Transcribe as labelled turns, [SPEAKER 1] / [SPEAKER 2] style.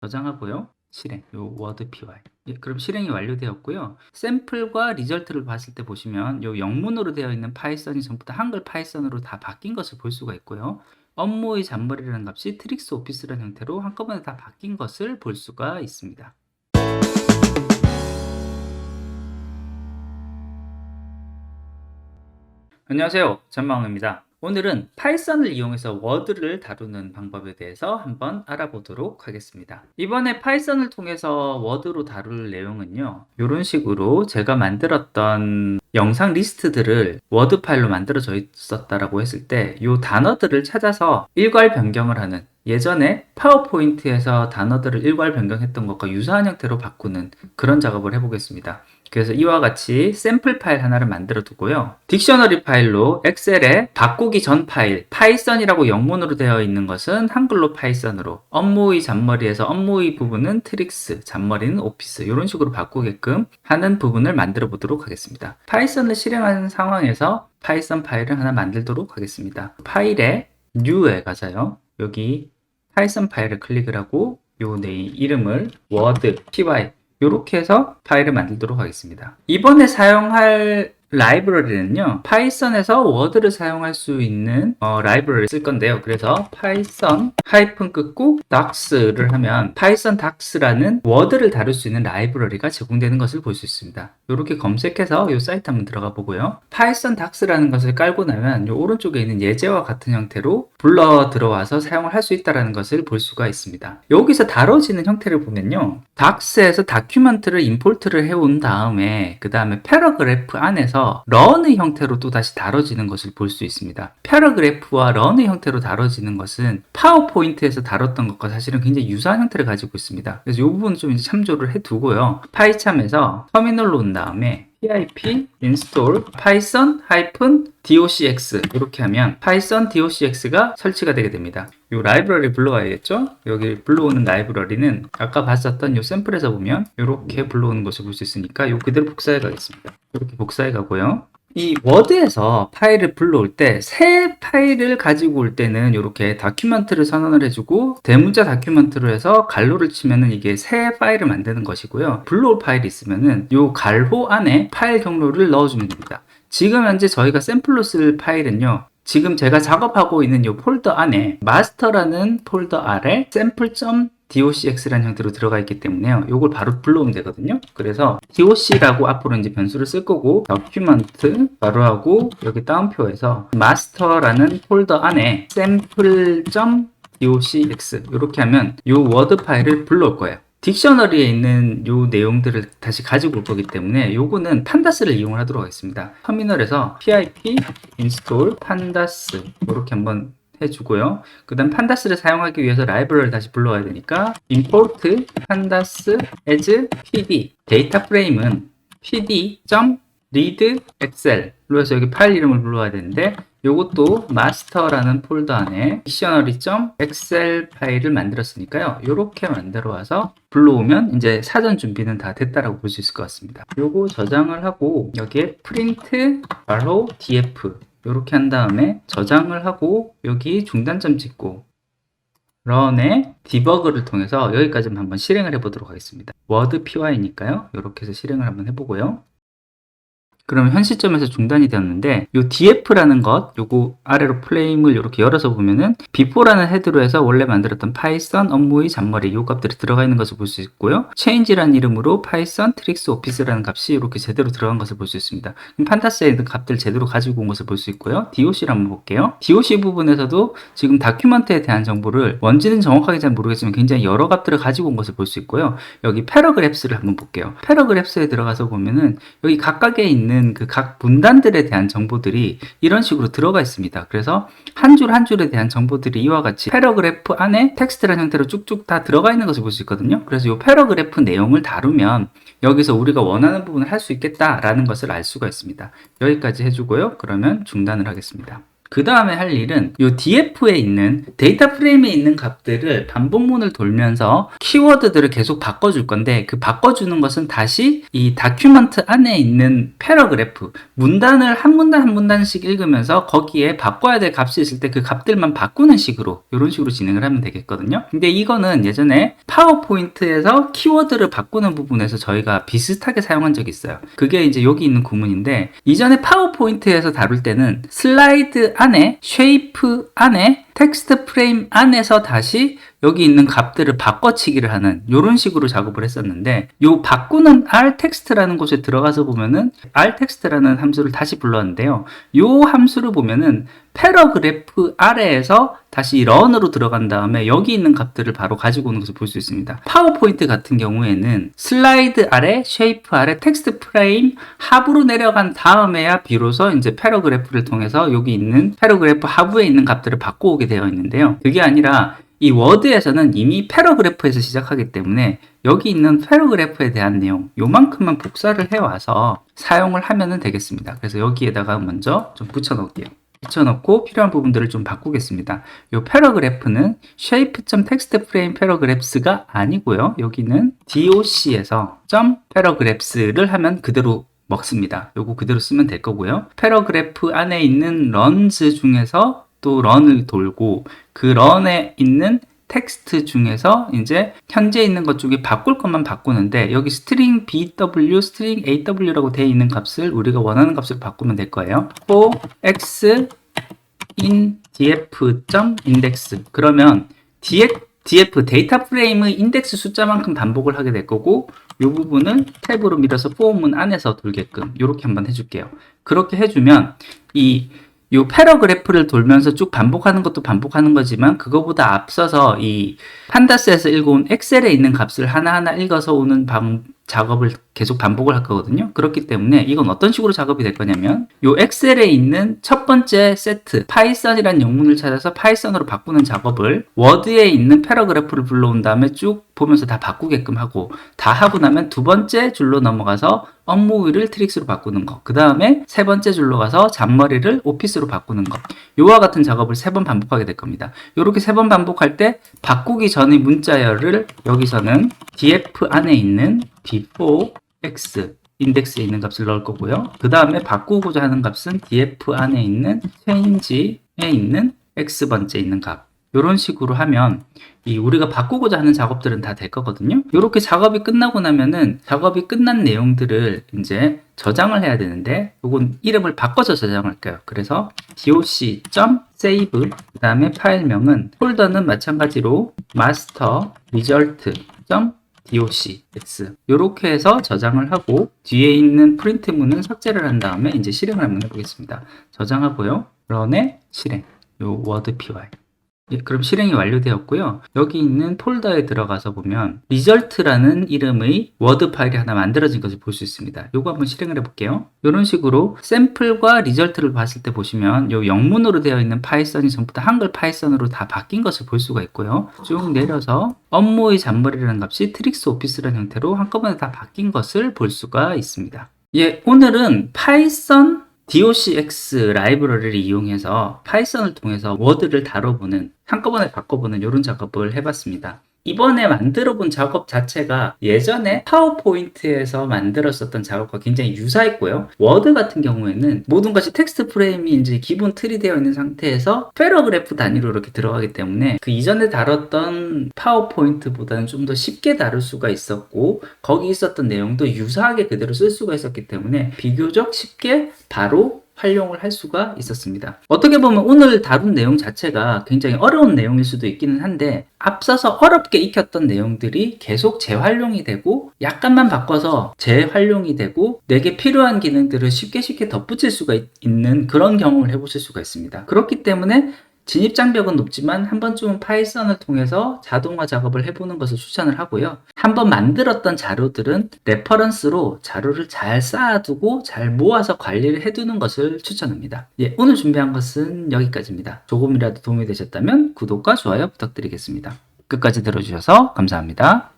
[SPEAKER 1] 저장하고요. 실행, 요 워드 py. 예, 그럼 실행이 완료되었고요. 샘플과 리절트를 봤을 때 보시면 요 영문으로 되어 있는 파이썬이 전부 다 한글 파이썬으로 다 바뀐 것을 볼 수가 있고요. 업무의 잔머리라는 값이 트릭스 오피스라는 형태로 한꺼번에 다 바뀐 것을 볼 수가 있습니다. 안녕하세요. 전망호입니다. 오늘은 파이썬을 이용해서 워드를 다루는 방법에 대해서 한번 알아보도록 하겠습니다. 이번에 파이썬을 통해서 워드로 다룰 내용은요. 이런 식으로 제가 만들었던 영상 리스트들을 워드 파일로 만들어져 있었다라고 했을 때 이 단어들을 찾아서 일괄 변경을 하는, 예전에 파워포인트에서 단어들을 일괄 변경했던 것과 유사한 형태로 바꾸는 그런 작업을 해보겠습니다. 그래서 이와 같이 샘플 파일 하나를 만들어 두고요. 딕셔너리 파일로 엑셀에 바꾸기 전 파일, 파이썬이라고 영문으로 되어 있는 것은 한글로 파이썬으로, 업무의 잔머리에서 업무의 부분은 트릭스, 잔머리는 오피스, 이런 식으로 바꾸게끔 하는 부분을 만들어 보도록 하겠습니다. 파이썬을 실행하는 상황에서 파이썬 파일을 하나 만들도록 하겠습니다. 파일에 New에 가서요. 여기 파이썬 파일을 클릭을 하고 요 네임 이름을 word py 이렇게 해서 파일을 만들도록 하겠습니다. 이번에 사용할 라이브러리는요, 파이썬에서 워드를 사용할 수 있는 라이브러리를 쓸 건데요. 그래서 파이썬 하이픈 끄고 docs를 하면 파이썬 docs라는 워드를 다룰 수 있는 라이브러리가 제공되는 것을 볼 수 있습니다. 이렇게 검색해서 이 사이트 한번 들어가 보고요. 파이썬 docs라는 것을 깔고 나면 이 오른쪽에 있는 예제와 같은 형태로 불러 들어와서 사용을 할 수 있다는 것을 볼 수가 있습니다. 여기서 다뤄지는 형태를 보면요, docs에서 다큐멘트를 임포트를 해온 다음에 그 다음에 패러그래프 안에서 런의 형태로 또 다시 다뤄지는 것을 볼 수 있습니다. 패러그래프와 런의 형태로 다뤄지는 것은 파워포인트에서 다뤘던 것과 사실은 굉장히 유사한 형태를 가지고 있습니다. 그래서 이 부분은 좀 이제 참조를 해두고요. 파이참에서 터미널로 온 다음에 pip install python-docx 이렇게 하면 python docx가 설치가 되게 됩니다. 이 라이브러리 불러와야겠죠? 여기 불러오는 라이브러리는 아까 봤었던 이 샘플에서 보면 이렇게 불러오는 것을 볼 수 있으니까 이 그대로 복사해 가겠습니다. 이렇게 복사해 가고요. 이 워드에서 파일을 불러올 때 새 파일을 가지고 올 때는 이렇게 다큐멘트를 선언을 해주고 대문자 다큐멘트로 해서 갈로를 치면은 이게 새 파일을 만드는 것이고요. 불러올 파일이 있으면은 이 갈호 안에 파일 경로를 넣어주면 됩니다. 지금 현재 저희가 샘플로 쓸 파일은요, 지금 제가 작업하고 있는 이 폴더 안에 마스터라는 폴더 아래 sample.docx라는 형태로 들어가 있기 때문에요. 이걸 바로 불러오면 되거든요. 그래서 doc라고 앞으로 이제 변수를 쓸 거고, document 바로 하고 여기 따옴표에서 master라는 폴더 안에 sample.docx 이렇게 하면 이 워드 파일을 불러올 거예요. 딕셔너리에 있는 요 내용들을 다시 가지고 올 거기 때문에 요거는 판다스를 이용을 하도록 하겠습니다. 터미널에서 pip install pandas 이렇게 한번 해주고요. 그 다음 판다스를 사용하기 위해서 라이브러리를 다시 불러와야 되니까 import pandas as pd, 데이터 프레임은 pd.read excel로 해서 여기 파일 이름을 불러와야 되는데, 요것도 마스터라는 폴더 안에 dictionary.excel 파일을 만들었으니까요. 요렇게 만들어 와서 불러오면 이제 사전 준비는 다 됐다라고 볼 수 있을 것 같습니다. 요거 저장을 하고 여기에 print 바로 df 요렇게 한 다음에 저장을 하고 여기 중단점 찍고 런의 디버그를 통해서 여기까지만 한번 실행을 해보도록 하겠습니다. 워드 py니까요. 요렇게 해서 실행을 한번 해보고요. 그러면 현 시점에서 중단이 되었는데 요 df라는 것, 요거 아래로 프레임을 이렇게 열어서 보면은 before라는 헤드로 해서 원래 만들었던 파이썬 업무의 잔머리 요 값들이 들어가 있는 것을 볼 수 있고요. change라는 이름으로 파이썬 트릭스 오피스라는 값이 이렇게 제대로 들어간 것을 볼 수 있습니다. 판타스에 있는 값들 제대로 가지고 온 것을 볼 수 있고요. doc를 한번 볼게요. doc 부분에서도 지금 다큐멘트에 대한 정보를, 뭔지는 정확하게 잘 모르겠지만 굉장히 여러 값들을 가지고 온 것을 볼 수 있고요. 여기 패러그래프스를 한번 볼게요. 패러그래프스에 들어가서 보면은 여기 각각에 있는 그 각 문단들에 대한 정보들이 이런 식으로 들어가 있습니다. 그래서 한 줄 한 줄에 대한 정보들이 이와 같이 패러그래프 안에 텍스트라는 형태로 쭉쭉 다 들어가 있는 것을 볼 수 있거든요. 그래서 이 패러그래프 내용을 다루면 여기서 우리가 원하는 부분을 할 수 있겠다라는 것을 알 수가 있습니다. 여기까지 해주고요. 그러면 중단을 하겠습니다. 그 다음에 할 일은 이 df에 있는 데이터 프레임에 있는 값들을 반복문을 돌면서 키워드들을 계속 바꿔줄 건데, 그 바꿔주는 것은 다시 이 다큐먼트 안에 있는 패러그래프, 문단을 한 문단 한 문단씩 읽으면서 거기에 바꿔야 될 값이 있을 때 그 값들만 바꾸는 식으로, 이런 식으로 진행을 하면 되겠거든요. 근데 이거는 예전에 파워포인트에서 키워드를 바꾸는 부분에서 저희가 비슷하게 사용한 적이 있어요. 그게 이제 여기 있는 구문인데, 이전에 파워포인트에서 다룰 때는 슬라이드 안에, 쉐이프 안에, 텍스트 프레임 안에서 다시 여기 있는 값들을 바꿔치기를 하는 이런 식으로 작업을 했었는데, 요 바꾸는 rText라는 곳에 들어가서 보면은 rText라는 함수를 다시 불렀는데요. 요 함수를 보면은 패러그래프 아래에서 다시 run으로 들어간 다음에 여기 있는 값들을 바로 가지고 오는 것을 볼 수 있습니다. 파워포인트 같은 경우에는 슬라이드 아래, 쉐이프 아래, 텍스트 프레임 하부로 내려간 다음에야 비로소 이제 패러그래프를 통해서 여기 있는 패러그래프 하부에 있는 값들을 바꿔오게 되어 있는데요. 그게 아니라 이 워드에서는 이미 패러그래프에서 시작하기 때문에 여기 있는 패러그래프에 대한 내용 요만큼만 복사를 해와서 사용을 하면 되겠습니다. 그래서 여기에다가 먼저 좀 붙여놓을게요. 붙여놓고 필요한 부분들을 좀 바꾸겠습니다. 이 패러그래프는 shape.textFrame paragraphs가 아니고요. 여기는 doc에서 .paragraphs를 하면 그대로 먹습니다. 요거 그대로 쓰면 될 거고요. 패러그래프 안에 있는 runs 중에서 또 run을 돌고, 그 run에 있는 텍스트 중에서 이제 현재 있는 것 중에 바꿀 것만 바꾸는데, 여기 string bw, string aw라고 되어 있는 값을 우리가 원하는 값으로 바꾸면 될 거예요. for x in df.index. 그러면 df 데이터 프레임의 인덱스 숫자만큼 반복을 하게 될 거고, 이 부분은 탭으로 밀어서 for문 안에서 돌게끔 이렇게 한번 해줄게요. 그렇게 해주면 이 패러그래프를 돌면서 쭉 반복하는 것도 반복하는 거지만, 그거보다 앞서서 이 판다스에서 읽어온 엑셀에 있는 값을 하나하나 읽어서 오는 작업을 계속 반복을 할 거거든요. 그렇기 때문에 이건 어떤 식으로 작업이 될 거냐면, 이 엑셀에 있는 첫 번째 세트 파이썬이라는 영문을 찾아서 파이썬으로 바꾸는 작업을 워드에 있는 패러그래프를 불러온 다음에 쭉 보면서 다 바꾸게끔 하고, 다 하고 나면 두 번째 줄로 넘어가서 업무위를 트릭스로 바꾸는 거, 그 다음에 세 번째 줄로 가서 잔머리를 오피스로 바꾸는 거, 요와 같은 작업을 3번 반복하게 될 겁니다. 요렇게 3번 반복할 때 바꾸기 전의 문자열을 여기서는 df 안에 있는 before x 인덱스에 있는 값을 넣을 거고요. 그 다음에 바꾸고자 하는 값은 df 안에 있는 change에 있는 x번째 있는 값, 이런 식으로 하면 우리가 바꾸고자 하는 작업들은 다 될 거거든요. 이렇게 작업이 끝나고 나면은 작업이 끝난 내용들을 이제 저장을 해야 되는데, 이건 이름을 바꿔서 저장할게요. 그래서 doc.save, 그 다음에 파일명은, 폴더는 마찬가지로 master result docx 이렇게 해서 저장을 하고, 뒤에 있는 프린트문은 삭제를 한 다음에 이제 실행을 한번 해보겠습니다. 저장하고요. run에 실행, 요 word py. 예, 그럼 실행이 완료되었고요. 여기 있는 폴더에 들어가서 보면 result라는 이름의 워드 파일이 하나 만들어진 것을 볼 수 있습니다. 요거 한번 실행을 해볼게요. 이런 식으로 샘플과 result를 봤을 때 보시면 요 영문으로 되어 있는 파이썬이 전부 다 한글 파이썬으로 다 바뀐 것을 볼 수가 있고요. 쭉 내려서 업무의 잔머리라는 값이 트릭스 오피스라는 형태로 한꺼번에 다 바뀐 것을 볼 수가 있습니다. 예, 오늘은 파이썬 docx 라이브러리를 이용해서 파이썬을 통해서 워드를 다뤄보는, 한꺼번에 바꿔보는 이런 작업을 해봤습니다. 이번에 만들어 본 작업 자체가 예전에 파워포인트에서 만들었었던 작업과 굉장히 유사했고요. 워드 같은 경우에는 모든 것이 텍스트 프레임이 이제 기본 틀이 되어 있는 상태에서 패러그래프 단위로 이렇게 들어가기 때문에 그 이전에 다뤘던 파워포인트보다는 좀 더 쉽게 다룰 수가 있었고, 거기 있었던 내용도 유사하게 그대로 쓸 수가 있었기 때문에 비교적 쉽게 바로 활용을 할 수가 있었습니다. 어떻게 보면 오늘 다룬 내용 자체가 굉장히 어려운 내용일 수도 있기는 한데, 앞서서 어렵게 익혔던 내용들이 계속 재활용이 되고, 약간만 바꿔서 재활용이 되고, 내게 필요한 기능들을 쉽게 덧붙일 수가 있는 그런 경험을 해보실 수가 있습니다. 그렇기 때문에 진입장벽은 높지만 한 번쯤은 파이썬을 통해서 자동화 작업을 해보는 것을 추천을 하고요. 한번 만들었던 자료들은 레퍼런스로 자료를 잘 쌓아두고 잘 모아서 관리를 해두는 것을 추천합니다. 예, 오늘 준비한 것은 여기까지입니다. 조금이라도 도움이 되셨다면 구독과 좋아요 부탁드리겠습니다. 끝까지 들어주셔서 감사합니다.